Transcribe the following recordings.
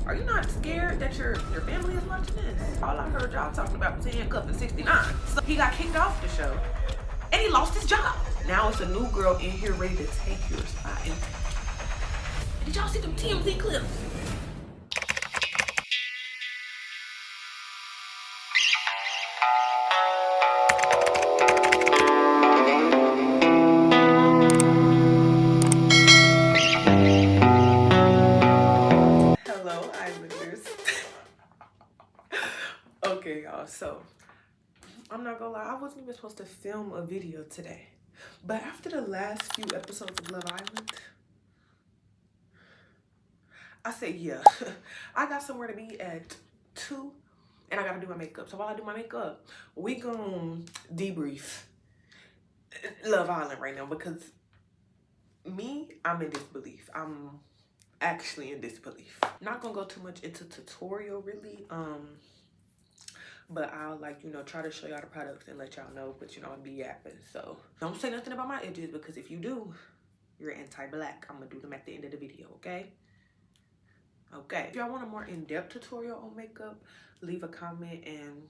Are you not scared that your family is watching this? All I heard y'all talking about was handcuffed in 69. So he got kicked off the show and he lost his job. Now it's a new girl in here ready to take your spot. And did y'all see them TMZ clips? Hello, Islanders. Okay, y'all, so I'm not gonna lie, I wasn't even supposed to film a video today. But after the last few episodes of Love Island, I said, yeah, I got somewhere to be at 2 and I gotta do my makeup. So while I do my makeup, we gonna debrief Love Island right now because I'm in disbelief. I'm actually in disbelief. Not gonna go too much into tutorial really, but I'll try to show y'all the products and let y'all know, but I'll be yapping. So don't say nothing about my edges because if you do, you're anti-black. I'm gonna do them at the end of the video, okay? Okay. If y'all want a more in-depth tutorial on makeup, leave a comment and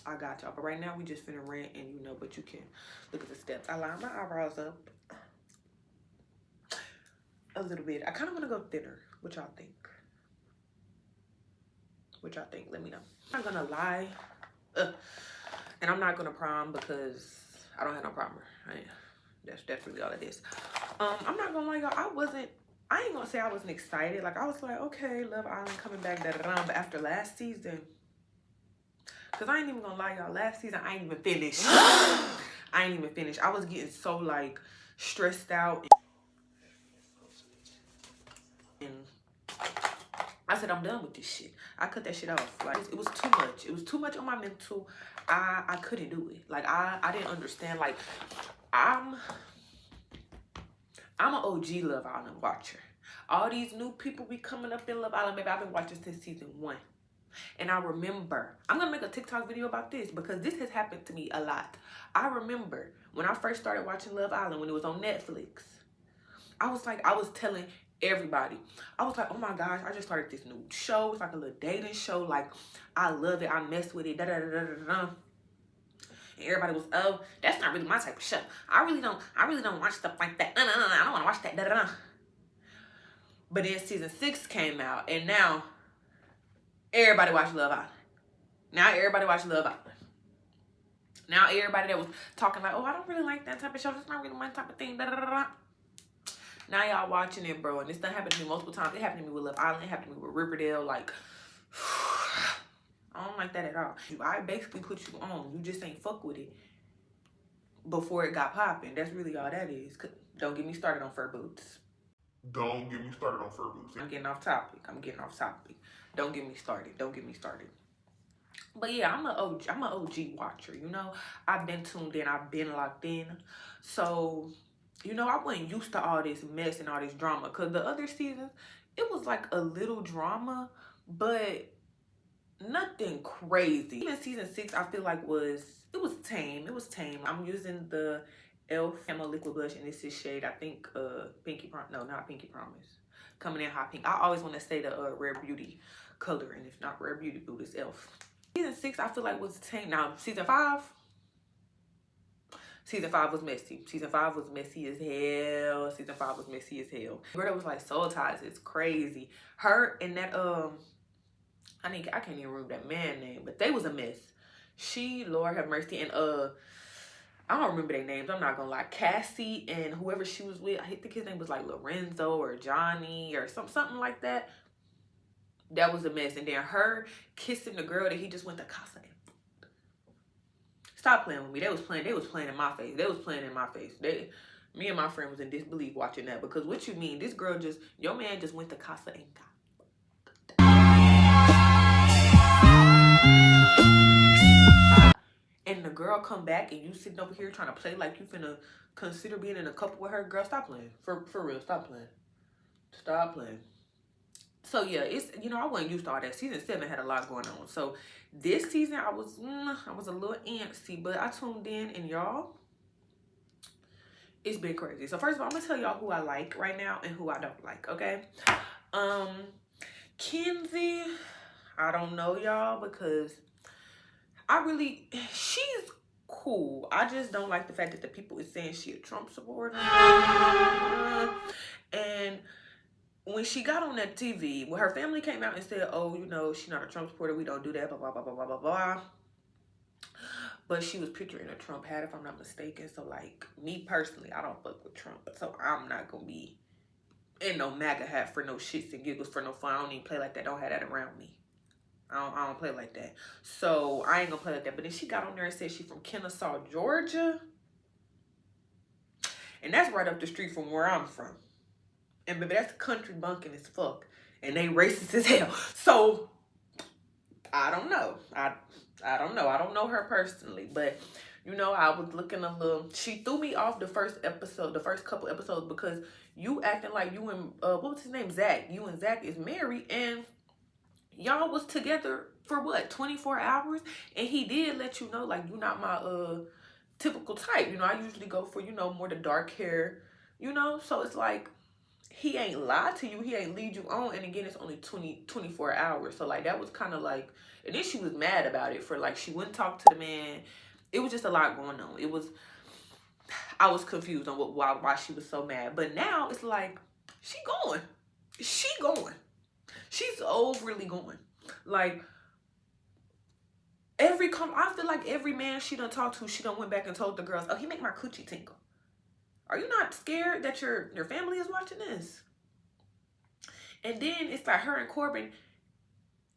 I got y'all. But right now we just finna rant and but you can look at the steps. I line my eyebrows up a little bit. I kind of want to go thinner. What y'all think? What y'all think? Let me know. I'm not gonna lie. And I'm not gonna prom because I don't have no primer. Right? That's really all it is. I'm not gonna lie, y'all. I ain't gonna say I wasn't excited. Like I was like, okay, Love Island coming back, but after last season, cause I ain't even gonna lie, y'all. Last season I ain't even finished. I ain't even finished. I was getting so like stressed out. And I said, I'm done with this shit. I cut that shit off. Like it was too much. It was too much on my mental. I couldn't do it. Like I didn't understand. Like I'm an OG Love Island watcher. All these new people be coming up in Love Island. Maybe I've been watching since season 1. And I remember, I'm gonna make a TikTok video about this because this has happened to me a lot. I remember when I first started watching Love Island, when it was on Netflix, I was telling everybody, I was like, oh my gosh, I just started this new show. It's like a little dating show. Like, I love it. I mess with it. Da da da da da da. And everybody was, oh, that's not really my type of show. I really don't watch stuff like that. I don't want to watch that. Da da da. But then season 6 came out, and now everybody watch Love Island. Now everybody watch Love Island. Now everybody that was talking like, oh, I don't really like that type of show. That's not really my type of thing. Da da da da. Now y'all watching it, bro, and this done happened to me multiple times. It happened to me with Love Island. It happened to me with Riverdale. Like, I don't like that at all. I basically put you on. You just ain't fuck with it before it got popping. That's really all that is. Don't get me started on fur boots. Don't get me started on fur boots. I'm getting off topic. Don't get me started. But yeah, I'm an OG watcher, I've been tuned in. I've been locked in. So, I wasn't used to all this mess and all this drama. Because the other seasons, it was like a little drama, but nothing crazy. Even season 6, I feel like it was tame. It was tame. I'm using the e.l.f. Camo Liquid Blush, and this is shade, I think, Pinky Promise. No, not Pinky Promise. Coming in hot pink. I always want to say the Rare Beauty color, and if not Rare Beauty Blue, it's e.l.f. Season 6, I feel like was tame. Now, season 5 was messy. Season 5 was messy as hell. Girl, that was like soul ties. It's crazy. Her and that, I can't even remember that man name, but they was a mess. Lord have mercy, and I don't remember their names. I'm not gonna lie. Cassie and whoever she was with, I think his name was like Lorenzo or Johnny or something like that. That was a mess. And then her kissing the girl that he just went to Casa. Stop playing with me. They was playing in my face. Me and my friend was in disbelief watching that, because what you mean? This girl your man just went to Casa and got. And the girl come back and you sitting over here trying to play like you finna consider being in a couple with her. Girl, stop playing. For real, stop playing. So yeah, it's, I wasn't used to all that. Season 7 had a lot going on. So this season I was a little antsy, but I tuned in, and y'all, it's been crazy. So first of all, I'm gonna tell y'all who I like right now and who I don't like, okay? Kenzie, I don't know, y'all, because she's cool. I just don't like the fact that the people is saying she a Trump supporter. And when she got on that TV, when her family came out and said, oh, you know, she's not a Trump supporter, we don't do that, blah, blah, blah, blah, blah, blah, blah. But she was picturing a Trump hat, if I'm not mistaken. So, like, me personally, I don't fuck with Trump. So, I'm not going to be in no MAGA hat for no shits and giggles, for no fun. I don't even play like that. Don't have that around me. I don't play like that. So, I ain't going to play like that. But then she got on there and said she from Kennesaw, Georgia. And that's right up the street from where I'm from. And baby, that's country bunking as fuck. And they racist as hell. So, I don't know. I don't know. I don't know her personally. But, you know, I was looking a little... She threw me off the first couple episodes, because you acting like you and... what was his name? Zach. You and Zach is married. And y'all was together for what? 24 hours? And he did let you know, like, you're not my typical type. You know, I usually go for, you know, more the dark hair. You know? So it's like... He ain't lied to you. He ain't lead you on. And again, it's only 24 hours. So, like, that was kind of like... And then she was mad about it for, like, she wouldn't talk to the man. It was just a lot going on. It was... I was confused on why she was so mad. But now, it's like, she going. She going. She's overly going. Like, I feel like every man she done talked to, she done went back and told the girls, oh, he make my coochie tinkle. Are you not scared that your family is watching this? And then it's like her and Corbin,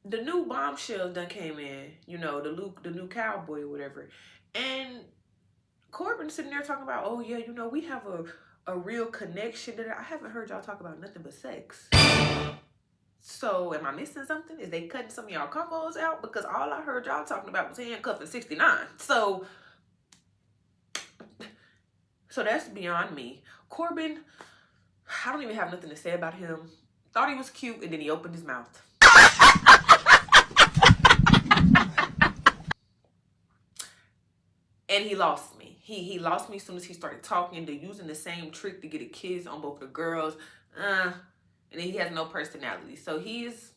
the new bombshells done came in, you know, the new cowboy or whatever. And Corbin's sitting there talking about, oh yeah, you know, we have a real connection. I haven't heard y'all talk about nothing but sex. So am I missing something? Is they cutting some of y'all combos out? Because all I heard y'all talking about was handcuffing 69. So that's beyond me. Corbin, I don't even have nothing to say about him. Thought he was cute, and then he opened his mouth. And he lost me. He lost me as soon as he started talking. They're using the same trick to get a kiss on both the girls. And then he has no personality. So he's...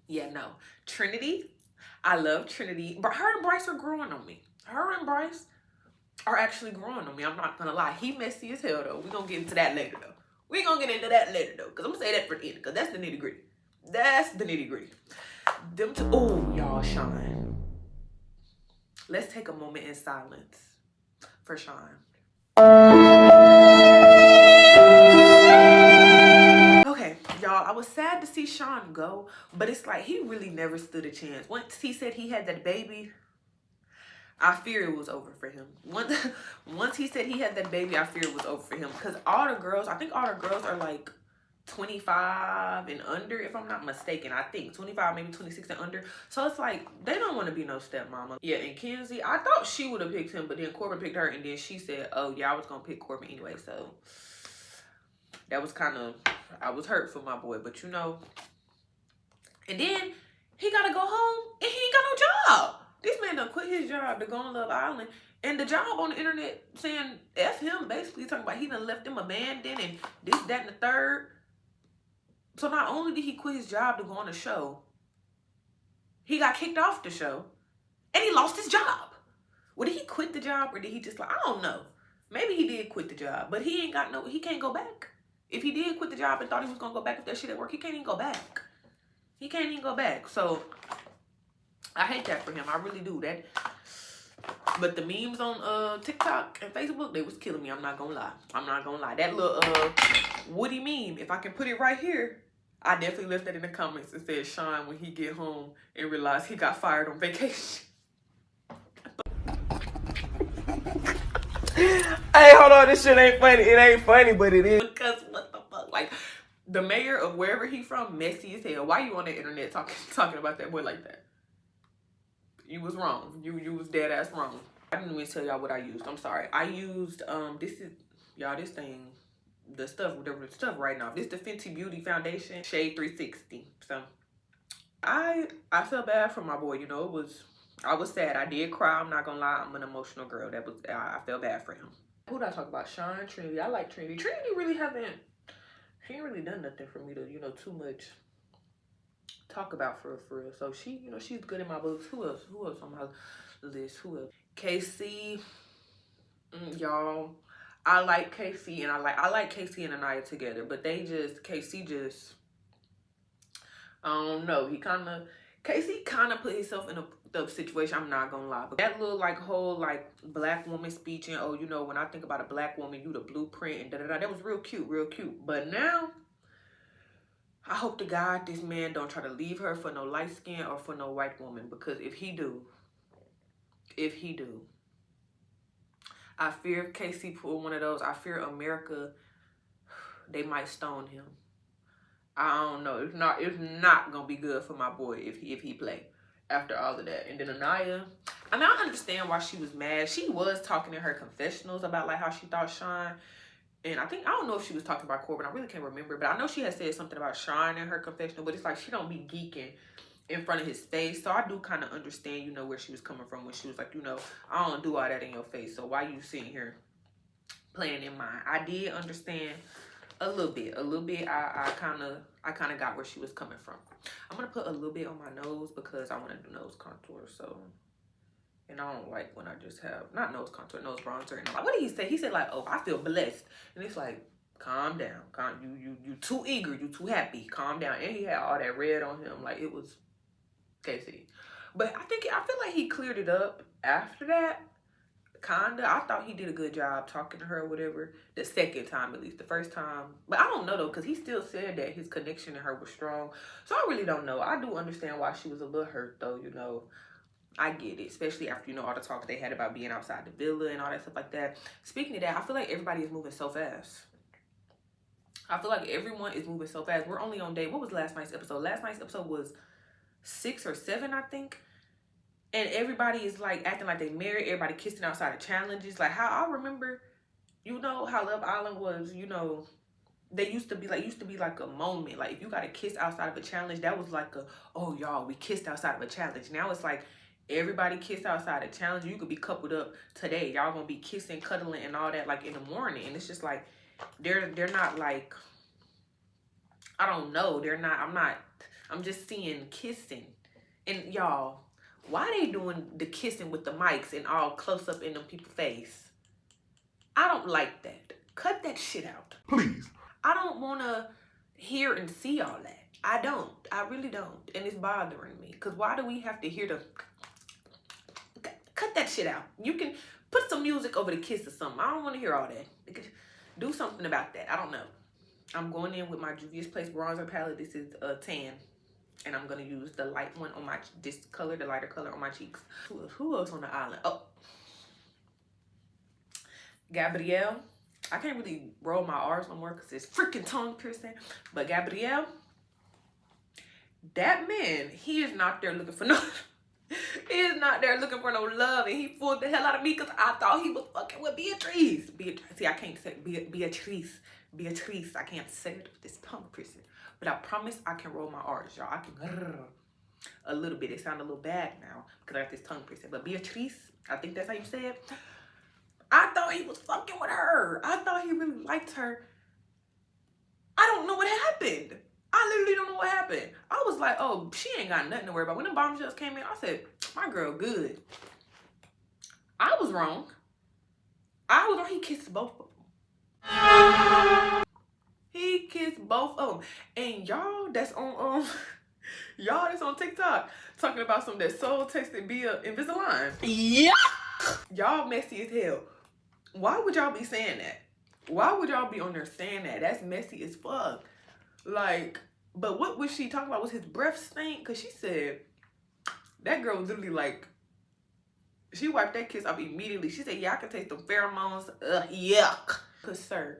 Yeah, no. Trinity, I love Trinity. But her and Bryce are growing on me. Her and Bryce are actually growing on me. I'm not gonna lie. He messy as hell, though. We're gonna get into that later, though. We're gonna get into that later, though. Because I'm gonna say that for the end. Because that's the nitty-gritty. That's the nitty-gritty. Them two... Oh, y'all, Sean. Let's take a moment in silence for Sean. Okay, y'all, I was sad to see Sean go. But it's like, he really never stood a chance. Once he said he had that baby... I fear it was over for him. Once he said he had that baby, I fear it was over for him. Because all the girls, I think all the girls are like 25 and under, if I'm not mistaken. I think 25, maybe 26 and under. So it's like, they don't want to be no stepmama. Yeah, and Kenzie, I thought she would have picked him, but then Corbin picked her, and then she said, oh, yeah, I was going to pick Corbin anyway. So that was kind of, I was hurt for my boy, but you know. And then he got to go home, and he ain't got no job. This man done quit his job to go on Love Island. And the job on the internet saying F him, basically talking about he done left him abandoned and this, that, and the third. So not only did he quit his job to go on the show, he got kicked off the show and he lost his job. Well, did he quit the job or did he just like, I don't know. Maybe he did quit the job, but he can't go back. If he did quit the job and thought he was going to go back with that shit at work, he can't even go back. He can't even go back. So... I hate that for him. I really do. That. But the memes on TikTok and Facebook, they was killing me. I'm not gonna lie. I'm not gonna lie. That little Woody meme, if I can put it right here, I definitely left that in the comments and said Sean when he get home and realized he got fired on vacation. Hey, hold on. This shit ain't funny. It ain't funny, but it is. Because what the fuck? Like, the mayor of wherever he from, messy as hell. Why you on the internet talking about that boy like that? You was wrong. You was dead ass wrong. I didn't even tell y'all what I used. I'm sorry. I used this is y'all this thing, the stuff right now. This is the Fenty Beauty Foundation Shade 360. So I felt bad for my boy. You know, I was sad. I did cry. I'm not gonna lie. I'm an emotional girl. I felt bad for him. Who did I talk about? Sean, Trinity. I like Trinity. Trinity really she ain't really done nothing for me to, you know, too much talk about for real. So she, you know, she's good in my books. Who else on my list? Who else? KC, y'all. I like KC and I like KC and Anaya together, but KC just, I don't know. KC kind of put himself in the situation. I'm not gonna lie, but that little like whole like black woman speech and, oh, you know, when I think about a black woman, you the blueprint and da. That was real cute. But now, I hope to God this man don't try to leave her for no light skin or for no white woman, because if he do, I fear if KC pull one of those, I fear America, they might stone him. I don't know. It's not gonna be good for my boy if he play after all of that. And then Anaya, I mean, I understand why she was mad. She was talking in her confessionals about like how she thought Sean, and I don't know if she was talking about Corbin. I really can't remember, but I know she had said something about Sean in her confessional. But it's like she don't be geeking in front of his face. So I do kind of understand, you know, where she was coming from when she was like, you know, I don't do all that in your face. So why you sitting here playing in mine? I did understand a little bit. I kind of got where she was coming from. I'm gonna put a little bit on my nose because I want to do nose contour. So, and I don't like when I just have not nose contour, nose bronzer. And like, what did he say? He said like, oh, I feel blessed, and it's like, calm down. You too eager. You too happy. Calm down. And he had all that red on him. Like it was KC. But I feel like he cleared it up after that. Kinda. I thought he did a good job talking to her or whatever. The second time, at least. The first time. But I don't know though, because he still said that his connection to her was strong. So I really don't know. I do understand why she was a little hurt though, you know. I get it. Especially after, you know, all the talk they had about being outside the villa and all that stuff like that. Speaking of that, I feel like everybody is moving so fast. I feel like everyone is moving so fast. We're only on day, what was last night's episode? Last night's episode was 6 or 7, I think. And everybody is like acting like they married. Everybody kissing outside of challenges. Like how I remember, you know, how Love Island was, you know, they used to be like a moment. Like if you got a kiss outside of a challenge, that was like oh y'all, we kissed outside of a challenge. Now it's like everybody kissed outside a challenge. You could be coupled up today. Y'all gonna be kissing, cuddling, and all that like in the morning. And it's just like they're not like, I don't know. I'm just seeing kissing. And y'all, why they doing the kissing with the mics and all close up in them people's face? I don't like that. Cut that shit out. Please. I don't want to hear and see all that. I don't. I really don't. And it's bothering me. Because why do we have to hear the... Cut that shit out. You can put some music over the kiss or something. I don't want to hear all that. Do something about that. I don't know. I'm going in with my Juvia's Place bronzer palette. This is a tan. And I'm going to use the light one on this color, the lighter color on my cheeks. Who else on the island? Oh. Gabrielle. I can't really roll my R's no more because it's freaking tongue piercing. But Gabrielle, that man, he is not there looking for no... He is not there looking for no love. And he fooled the hell out of me because I thought he was fucking with Beatrice. See, I can't say Beatrice. I can't say it with this tongue piercing. But I promise I can roll my R's, y'all. I can a little bit. It sounds a little bad now because I got this tongue piercing. But Beatrice, I think that's how you say it. I thought he was fucking with her. I thought he really liked her. I don't know what happened. I literally don't know what happened. I was like, oh, she ain't got nothing to worry about. When the bombshells came in, I said, my girl good. I was wrong. He kissed both of them. He kissed both of them. And y'all that's on y'all that's on TikTok talking about some that soul texted via Invisalign. Yeah. Y'all messy as hell. Why would y'all be saying that? Why would y'all be on there saying that? That's messy as fuck. Like, but what was she talking about? Was his breath stink? Because she said that girl was literally like, she wiped that kiss off immediately. She said, yeah, I can taste the pheromones. Yuck. Because, sir,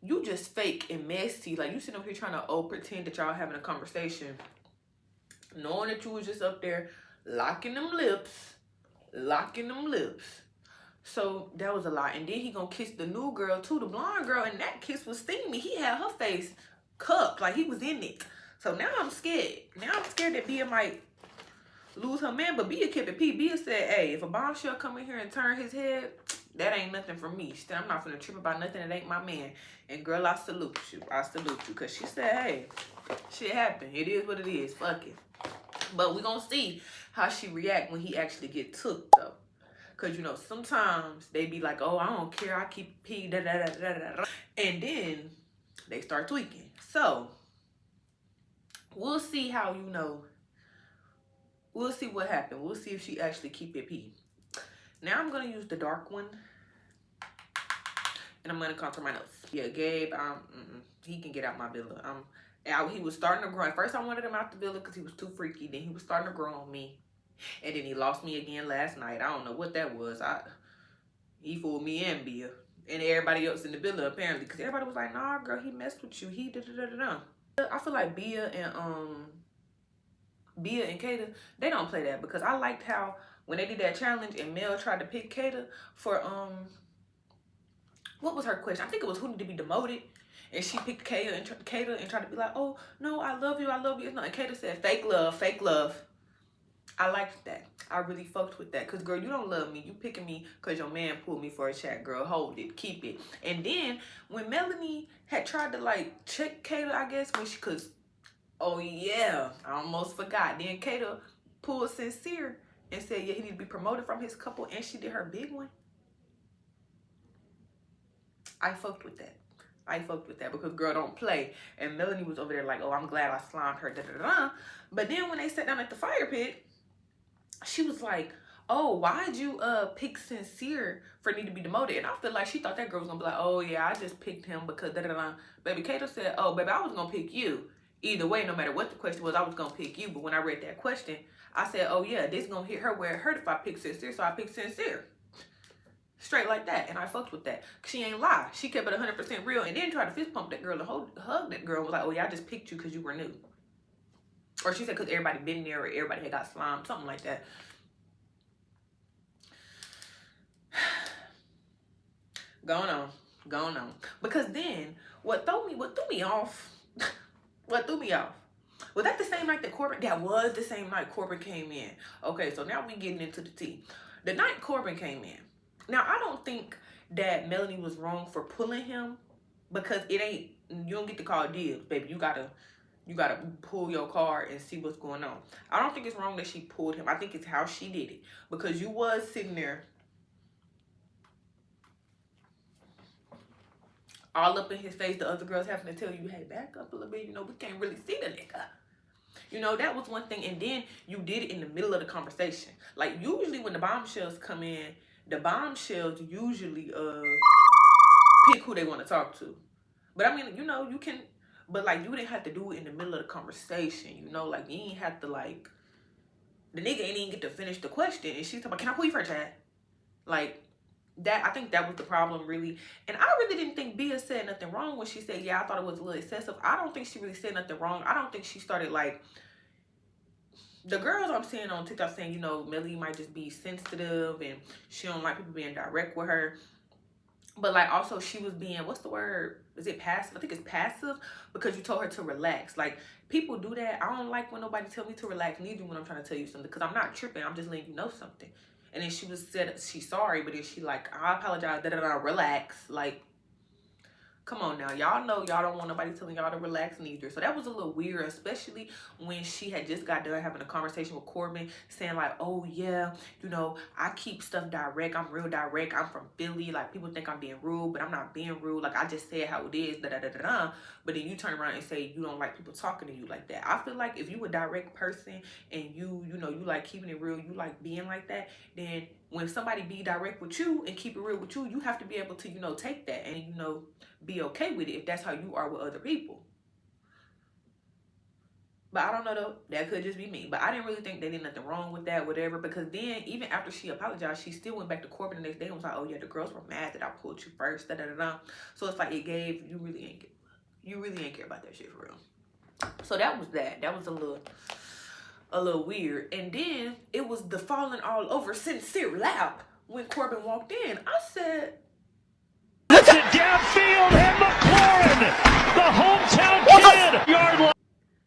you just fake and messy. Like, you sitting up here trying to pretend that y'all having a conversation, knowing that you was just up there locking them lips. So that was a lot. And then he gonna kiss the new girl too, the blonde girl, and that kiss was steamy. He had her face cupped, like he was in it. So now I'm scared. Now I'm scared that Bia might lose her man. But Bia kept it P. Bia said, hey, if a bombshell come in here and turn his head, That ain't nothing for me. She said, I'm not finna trip about nothing that ain't my man. And girl, I salute you. I salute you. Because she said, hey, shit happened. It is what it is. Fuck it. But we gonna see how she react when he actually get took, though. Because, you know, sometimes they be like, oh, I don't care. I keep pee, da da da da da da. And then they start tweaking. So, we'll see how, you know, we'll see what happened. We'll see if she actually keep it pee. Now I'm going to use the dark one. And I'm going to contour my nose. Yeah, Gabe, he can get out my villa. He was starting to grow. At first, I wanted him out the villa because he was too freaky. Then he was starting to grow on me. And then he lost me again last night. I don't know what that was. He fooled me and Bia. And everybody else in the villa, apparently. Because everybody was like, nah, girl, he messed with you. He da-da-da-da-da. I feel like Bia and Kata, they don't play that. Because I liked how when they did that challenge and Mel tried to pick Kata for, what was her question? I think it was who needed to be demoted. And she picked Kata and tried to be like, oh, no, I love you. No, and Kata said, fake love, fake love. I liked that. I really fucked with that. Because, girl, you don't love me. You picking me because your man pulled me for a chat, girl. Hold it. Keep it. And then, when Melanie had tried to, like, check Kata, I guess, when she, because, oh, yeah, I almost forgot. Then Kata pulled Sincere and said, yeah, he need to be promoted from his couple. And she did her big one. I fucked with that. I fucked with that because girl don't play. And Melanie was over there like, oh, I'm glad I slimed her, da-da-da-da. But then when they sat down at the fire pit, she was like, oh, why'd you pick Sincere for need to be demoted? And I feel like she thought that girl was gonna be like, oh yeah, I just picked him because da-da-da-da. Baby, Kato said, oh, baby, I was gonna pick you. Either way, no matter what the question was, I was gonna pick you. But when I read that question, I said, oh yeah, this gonna hit her where it hurt if I pick Sincere, so I picked Sincere. Straight like that. And I fucked with that. She ain't lie. She kept it 100% real and then tried to fist pump that girl and hug that girl. Was like, oh yeah, I just picked you because you were new. Or she said because everybody been there or everybody had got slimed. Something like that. Going on. Because then what threw me off was that the same night that Corbin? That was the same night Corbin came in. Okay, so now we getting into the tea. The night Corbin came in. Now, I don't think that Melanie was wrong for pulling him because it ain't, you don't get to call dibs, baby. You gotta pull your card and see what's going on. I don't think it's wrong that she pulled him. I think it's how she did it because you was sitting there all up in his face. The other girls having to tell you, hey, back up a little bit. You know, we can't really see the nigga. You know, that was one thing. And then you did it in the middle of the conversation. Like, usually when the bombshells come in, the bombshells usually pick who they want to talk to. But I mean, you know, you can, but like you didn't have to do it in the middle of the conversation, you know, like you ain't have to like, the nigga ain't even get to finish the question and she's talking about, can I pull you for a chat? Like that, I think that was the problem really. And I really didn't think Bia said nothing wrong when she said, yeah, I thought it was a little excessive. I don't think she really said nothing wrong. I don't think she started like, the girls I'm seeing on TikTok saying, you know, Melly might just be sensitive and she don't like people being direct with her. But like also she was being, what's the word? Is it passive? I think it's passive because you told her to relax. Like people do that. I don't like when nobody tell me to relax, neither when I'm trying to tell you something because I'm not tripping. I'm just letting you know something. And then she said she's sorry, but then she like, I apologize, relax. Like, come on now. Y'all know y'all don't want nobody telling y'all to relax neither. So that was a little weird, especially when she had just got done having a conversation with Corbin saying like, oh yeah, you know, I keep stuff direct. I'm real direct. I'm from Philly. Like people think I'm being rude, but I'm not being rude. Like I just said how it is, da-da-da-da-da. But then you turn around and say you don't like people talking to you like that. I feel like if you a direct person and you know, you like keeping it real, you like being like that, then when somebody be direct with you and keep it real with you, you have to be able to, you know, take that and, you know, be okay with it if that's how you are with other people. But I don't know though, that could just be me. But I didn't really think they did nothing wrong with that, whatever, because then even after she apologized, she still went back to Corbin the next day and was like, oh yeah, the girls were mad that I pulled you first, da-da-da-da. So it's like it gave, you really ain't care about that shit for real. So that was that. That was a little weird. And then it was the falling all over Sincere lap when Corbin walked in. I said, puts it downfield and McLaurin, the hometown kid, yard line.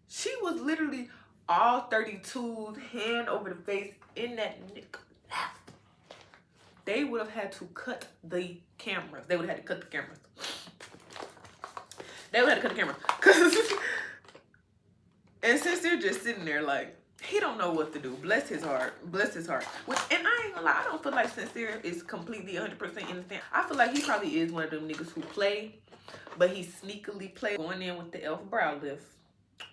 She was literally all 32's hand over the face in that nigga lap. they would have had to cut the cameras. They would have had to cut the cameras. They would have had to cut the cameras. And Sincere just sitting there like, he don't know what to do. Bless his heart. Bless his heart. And I ain't gonna lie, I don't feel like Sincere is completely 100% innocent. I feel like he probably is one of them niggas who play, but he sneakily play, going in with the elf brow lift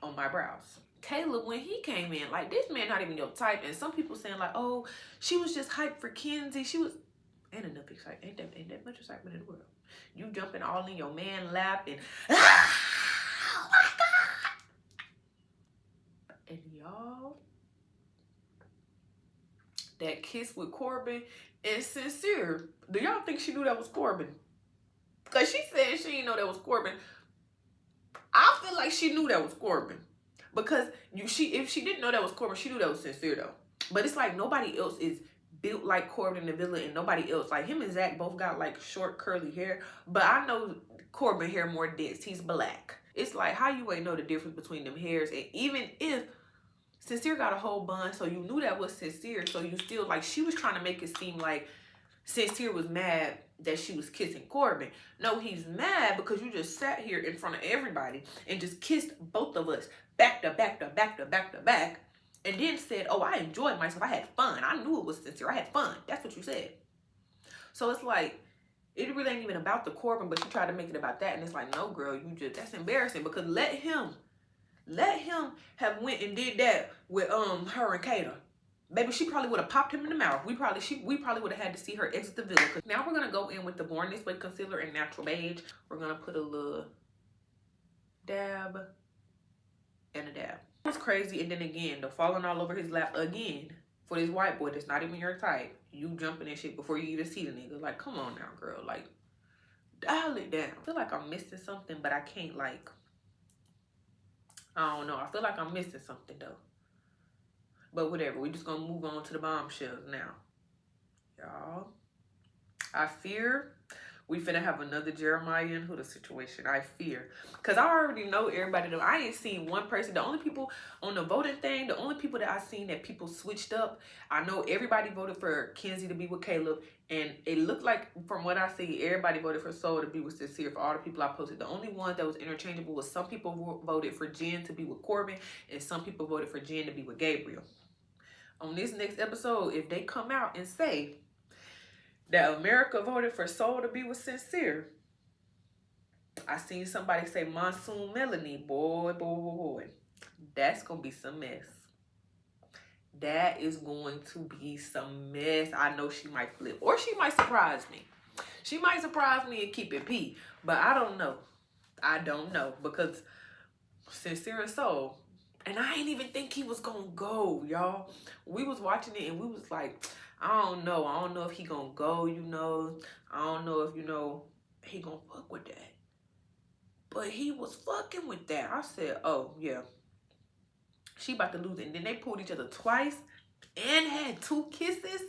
on my brows. Caleb, when he came in, like, this man not even your type. And some people saying like, oh, she was just hyped for Kenzie. She was, ain't enough excitement. Ain't that much excitement in the world. You jumping all in your man lap and, oh my God. And y'all, that kiss with Corbin and Sincere, do y'all think she knew that was Corbin? Because she said she didn't know that was Corbin. I feel like she knew that was Corbin. Because if she didn't know that was Corbin, she knew that was Sincere though. But it's like nobody else is built like Corbin the villain, and nobody else. Like him and Zach both got like short curly hair. But I know Corbin hair more dense. He's black. It's like, how you ain't know the difference between them hairs? And even if Sincere got a whole bun, so you knew that was Sincere, so you still, like, she was trying to make it seem like Sincere was mad that she was kissing Corbin. No, he's mad because you just sat here in front of everybody and just kissed both of us back to back to back to back to back, and then said, oh, I enjoyed myself. I had fun. I knew it was Sincere. I had fun. That's what you said. So it's like, it really ain't even about the Corbin, but you tried to make it about that, and it's like, no, girl, that's embarrassing, because let him have went and did that with her and Kata. Baby, she probably would have popped him in the mouth. We probably would have had to see her exit the villa. Now we're gonna go in with the Born This Way concealer in Natural Beige. We're gonna put a little dab and a dab. It was crazy, and then again, the falling all over his lap again for this white boy that's not even your type. You jumping and shit before you even see the nigga. Like, come on now, girl. Like, dial it down. I feel like I'm missing something, but I can't, like, I don't know. I feel like I'm missing something though. But whatever. We're just gonna move on to the bombshells now. Y'all, I fear we finna have another Jeremiah and Huda situation. I fear. Because I already know everybody. I ain't seen one person. The only people on the voting thing, the only people that I seen that people switched up, I know everybody voted for Kenzie to be with Caleb. And it looked like, from what I see, everybody voted for Soul to be with Sincere. For all the people I posted, the only one that was interchangeable was some people voted for Jen to be with Corbin, and some people voted for Jen to be with Gabriel. On this next episode, if they come out and say that America voted for Soul to be with Sincere, I seen somebody say Monsoon Melanie, boy, that's gonna be some mess. That is going to be some mess. I know she might flip, or she might surprise me. She might surprise me and keep it P, but I don't know. I don't know, because Sincere and Soul, and I ain't even think he was gonna go, y'all. We was watching it and we was like, I don't know if he gonna go, you know. I don't know if, you know, he gonna fuck with that. But he was fucking with that. I said, oh yeah, she about to lose it. And then they pulled each other twice and had 2 kisses.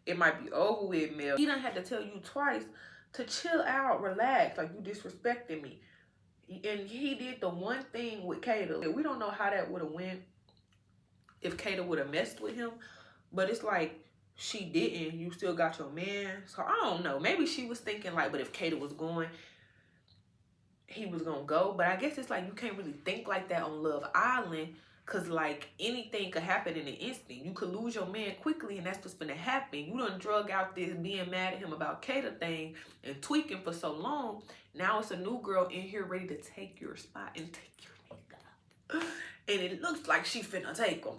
It might be over with, Mel. He done had to tell you twice to chill out, relax, like you disrespecting me. And he did the one thing with Kata. We don't know how that would have went if Kata would have messed with him. But it's like, she didn't. You still got your man. So I don't know. Maybe she was thinking like, but if Kata was going, he was going to go. But I guess it's like, you can't really think like that on Love Island. Because like, anything could happen in an instant. You could lose your man quickly, and that's what's going to happen. You done drug out this being mad at him about Kata thing and tweaking for so long. Now it's a new girl in here ready to take your spot and take your nigga. And it looks like she finna take him.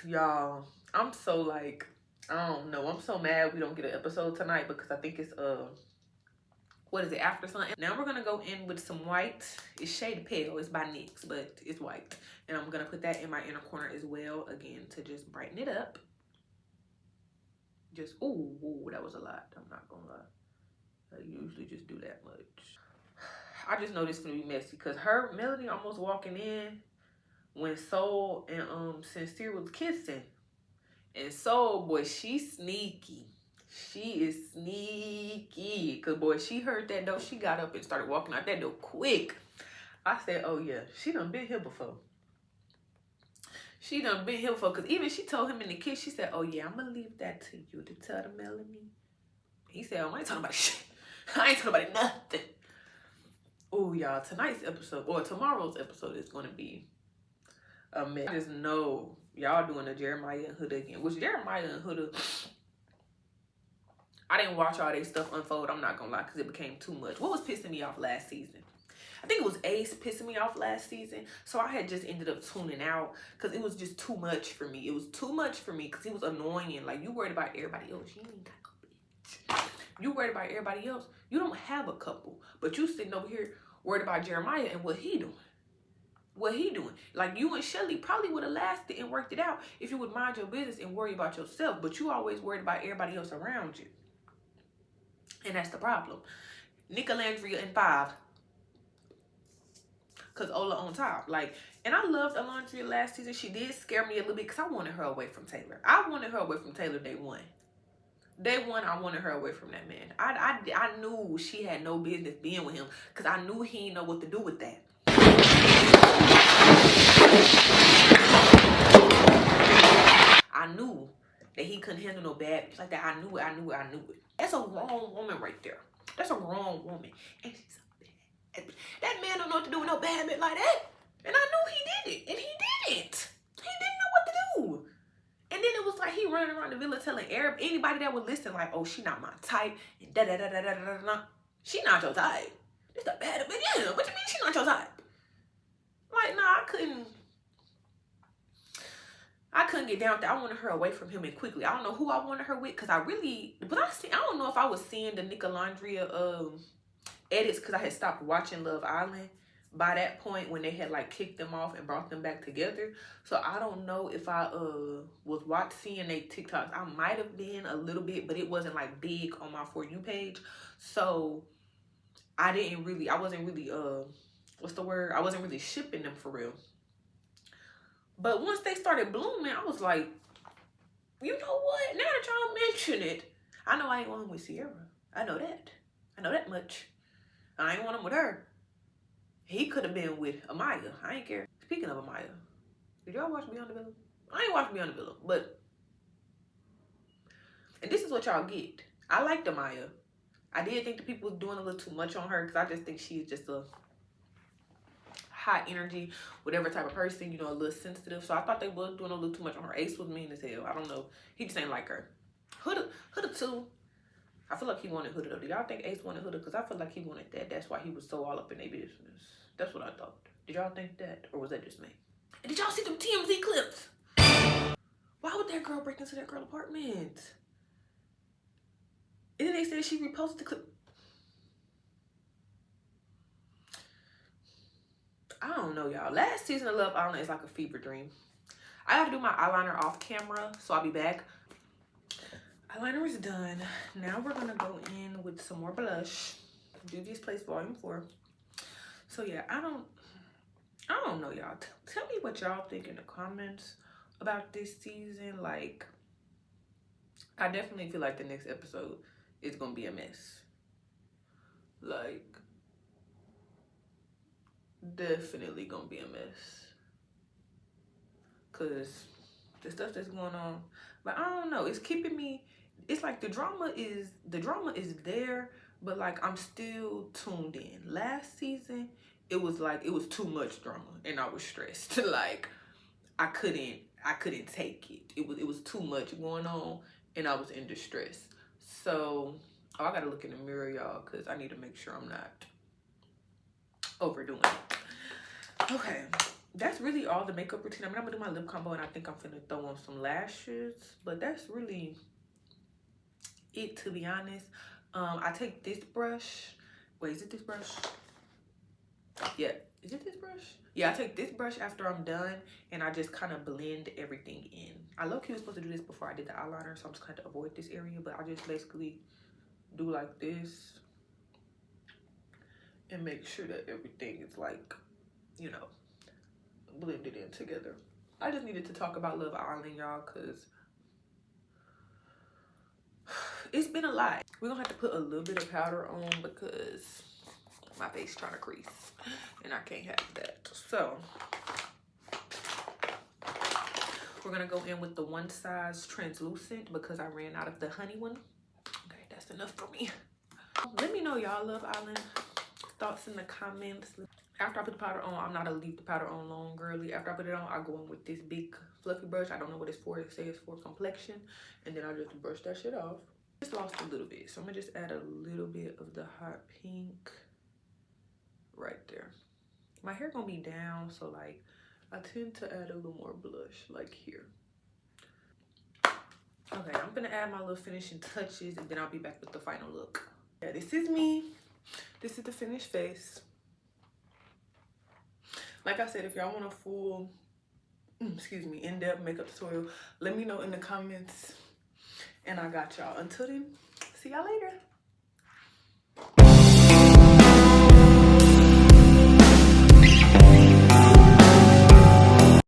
Y'all, I'm so like, I don't know. I'm so mad we don't get an episode tonight, because I think it's, what is it, After Sun? Now we're gonna go in with some white. It's Shade Pale. It's by NYX, but it's white. And I'm gonna put that in my inner corner as well, again, to just brighten it up. Just, ooh, that was a lot. I'm not gonna lie. I usually just do that much. I just know this is gonna be messy, because Melody almost walking in when Soul and Sincere was kissing. And Soul, boy, she's sneaky. She is sneaky. Because, boy, she heard that door. She got up and started walking out that door quick. I said, oh, yeah. She done been here before. She done been here before, because even she told him in the kiss, she said, oh yeah, I'm going to leave that to you to tell the Melanie. He said, oh, I ain't talking about shit. I ain't talking about nothing. Oh, y'all, tonight's episode, or tomorrow's episode is going to be a mess. I just know y'all doing a Jeremiah and Huda again, which Jeremiah and Huda, I didn't watch all their stuff unfold, I'm not going to lie, because it became too much. What was pissing me off last season? I think it was Ace pissing me off last season. So I had just ended up tuning out because it was just too much for me. It was too much for me because he was annoying. Like, you worried about everybody else. You ain't got no bitch. You worried about everybody else. You don't have a couple. But you sitting over here worried about Jeremiah and what he doing. What he doing. Like, you and Shelly probably would have lasted and worked it out if you would mind your business and worry about yourself. But you always worried about everybody else around you. And that's the problem. Nicolandria and 5. Because Ola on top. Like, and I loved Alondria last season. She did scare me a little bit because I wanted her away from Taylor. I wanted her away from Taylor day one. Day one, I wanted her away from that man. I knew she had no business being with him because I knew he didn't know what to do with that. I knew that he couldn't handle no bad bitch like that. I knew it. That's a wrong woman right there. That's a wrong woman. And she's that man don't know what to do with no bad bitch like that. And I knew he did it. And he didn't. He didn't know what to do. And then it was like he running around the villa telling anybody that would listen, like, oh, she not my type. And da-da-da-da-da-da-da. She not your type. This the bad bitch. Yeah, what you mean she not your type? Like, nah, I couldn't get down with that. I wanted her away from him and quickly. I don't know who I wanted her with because I don't know if I was seeing the Nicolandria edits because I had stopped watching Love Island by that point when they had like kicked them off and brought them back together. So I don't know if I was seeing their TikToks. I might have been a little bit, but it wasn't like big on my For You page. So I wasn't really I wasn't really shipping them for real. But once they started blooming, I was like, you know what? Now that y'all mention it, I know I ain't one with Sierra. I know that much. I ain't want him with her. He could have been with Amaya. I ain't care. Speaking of Amaya, did y'all watch Beyond the Villa? I ain't watched Beyond the Villa, but... And this is what y'all get. I liked Amaya. I did think the people was doing a little too much on her because I just think she's just a high energy, whatever type of person, you know, a little sensitive. So I thought they was doing a little too much on her. Ace was mean as hell. I don't know. He just ain't like her. Huda too. I feel like he wanted Huda though. Do y'all think Ace wanted Huda? Because I feel like he wanted that. That's why he was so all up in their business. That's what I thought. Did y'all think that? Or was that just me? And did y'all see them TMZ clips? Why would that girl break into that girl apartment? And then they said she reposted the clip. I don't know, y'all. Last season of Love Island is like a fever dream. I have to do my eyeliner off camera, so I'll be back. Eyeliner is done. Now we're gonna go in with some more blush. Juvia's Place Volume 4. So yeah, I don't know, y'all. Tell me what y'all think in the comments about this season. Like, I definitely feel like the next episode is gonna be a mess. Like, definitely gonna be a mess. Cause the stuff that's going on, but I don't know, it's keeping me, it's like the drama is there, but like I'm still tuned in. Last season, it was like, it was too much drama and I was stressed. Like, I couldn't take it. It was too much going on and I was in distress. So, I gotta look in the mirror, y'all, because I need to make sure I'm not overdoing it. Okay, that's really all the makeup routine. I mean, I'm gonna do my lip combo and I think I'm gonna throw on some lashes, but that's really it, to be honest. I take this brush. Wait, is it this brush? Yeah, is it this brush? Yeah, I take this brush after I'm done and I just kind of blend everything in. I low-key was supposed to do this before I did the eyeliner, so I'm just kind of avoid this area, but I just basically do like this and make sure that everything is like, you know, blended in together. I just needed to talk about Love Island, y'all, because it's been a lot. We're gonna have to put a little bit of powder on because my face trying to crease and I can't have that. So We're gonna go in with the one size translucent because I ran out of the honey one. Okay, that's enough for me. Let me know y'all love island thoughts in the comments. After I put the powder on, I'm not gonna leave the powder on long, girly. After I put it on, I go in with this big fluffy brush. I don't know what it's for. It says for complexion. And then I just brush that shit off. Just lost a little bit. So I'm gonna just add a little bit of the hot pink right there. My hair gonna be down, so like I tend to add a little more blush like here. Okay, I'm gonna add my little finishing touches and then I'll be back with the final look. Yeah, this is me. This is the finished face. Like I said, if y'all want a full, in-depth makeup tutorial, let me know in the comments and I got y'all. Until then, see y'all later.